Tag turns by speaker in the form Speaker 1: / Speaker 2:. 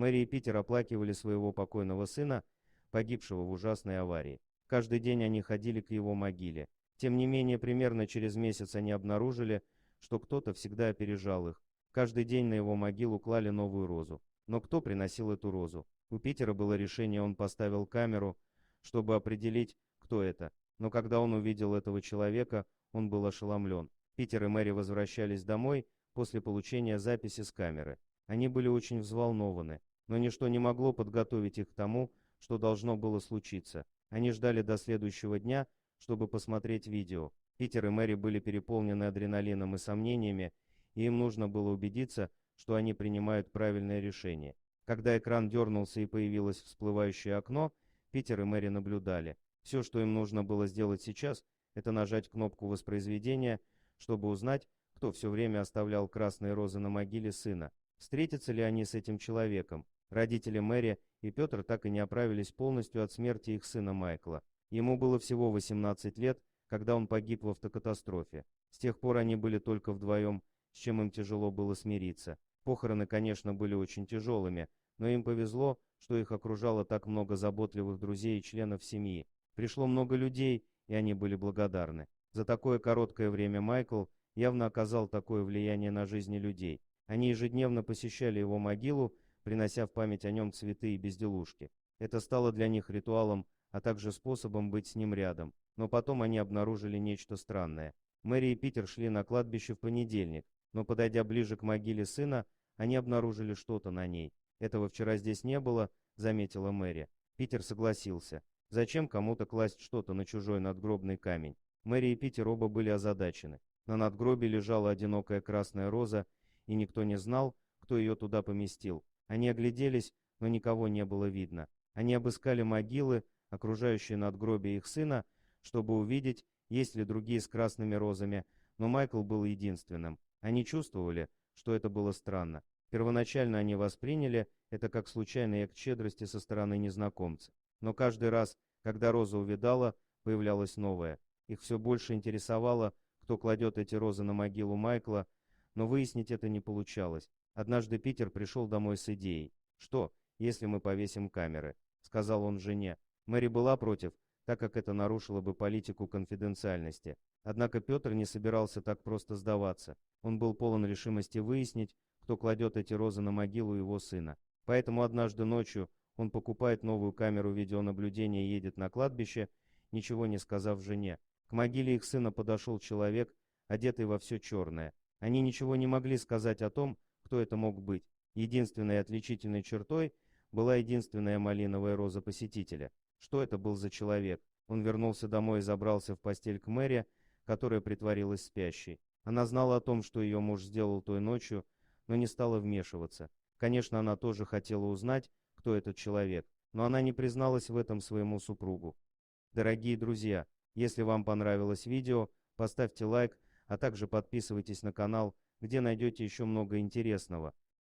Speaker 1: Мэри и Питер оплакивали своего покойного сына, погибшего в ужасной аварии. Каждый день они ходили к его могиле. Тем не менее, примерно через месяц они обнаружили, что кто-то всегда опережал их. Каждый день на его могилу клали новую розу. Но кто приносил эту розу? У Питера было решение, он поставил камеру, чтобы определить, кто это. Но когда он увидел этого человека, он был ошеломлен. Питер и Мэри возвращались домой после получения записи с камеры. Они были очень взволнованы, но ничто не могло подготовить их к тому, что должно было случиться. Они ждали до следующего дня, чтобы посмотреть видео. Питер и Мэри были переполнены адреналином и сомнениями, и им нужно было убедиться, что они принимают правильное решение. Когда экран дернулся и появилось всплывающее окно, Питер и Мэри наблюдали. Все, что им нужно было сделать сейчас, это нажать кнопку воспроизведения, чтобы узнать, кто все время оставлял красные розы на могиле сына. Встретятся ли они с этим человеком? Родители Мэри и Петр так и не оправились полностью от смерти их сына Майкла. Ему было всего 18 лет, когда он погиб в автокатастрофе. С тех пор они были только вдвоем, с чем им тяжело было смириться. Похороны, конечно, были очень тяжелыми, но им повезло, что их окружало так много заботливых друзей и членов семьи. Пришло много людей, и они были благодарны. За такое короткое время Майкл явно оказал такое влияние на жизни людей. Они ежедневно посещали его могилу, принося в память о нем цветы и безделушки. Это стало для них ритуалом, а также способом быть с ним рядом. Но потом они обнаружили нечто странное. Мэри и Питер шли на кладбище в понедельник, но подойдя ближе к могиле сына, они обнаружили что-то на ней. «Этого вчера здесь не было», — заметила Мэри. Питер согласился. Зачем кому-то класть что-то на чужой надгробный камень? Мэри и Питер оба были озадачены. На надгробии лежала одинокая красная роза, и никто не знал, кто ее туда поместил. Они огляделись, но никого не было видно. Они обыскали могилы, окружающие надгробие их сына, чтобы увидеть, есть ли другие с красными розами, но Майкл был единственным. Они чувствовали, что это было странно. Первоначально они восприняли это как случайный акт щедрости со стороны незнакомца. Но каждый раз, когда роза увядала, появлялась новая. Их все больше интересовало, кто кладет эти розы на могилу Майкла, но выяснить это не получалось. Однажды Питер пришел домой с идеей. «Что, если мы повесим камеры?» — сказал он жене. Мэри была против, так как это нарушило бы политику конфиденциальности. Однако Петр не собирался так просто сдаваться. Он был полон решимости выяснить, кто кладет эти розы на могилу его сына. Поэтому однажды ночью он покупает новую камеру видеонаблюдения и едет на кладбище, ничего не сказав жене. К могиле их сына подошел человек, одетый во все черное. Они ничего не могли сказать о том, кто это мог быть. Единственной отличительной чертой была единственная малиновая роза посетителя. Что это был за человек? Он вернулся домой и забрался в постель к Мэри, которая притворилась спящей. Она знала о том, что ее муж сделал той ночью, но не стала вмешиваться. Конечно, она тоже хотела узнать, кто этот человек, но она не призналась в этом своему супругу. Дорогие друзья, если вам понравилось видео, поставьте лайк, а также подписывайтесь на канал, где найдете еще много интересного.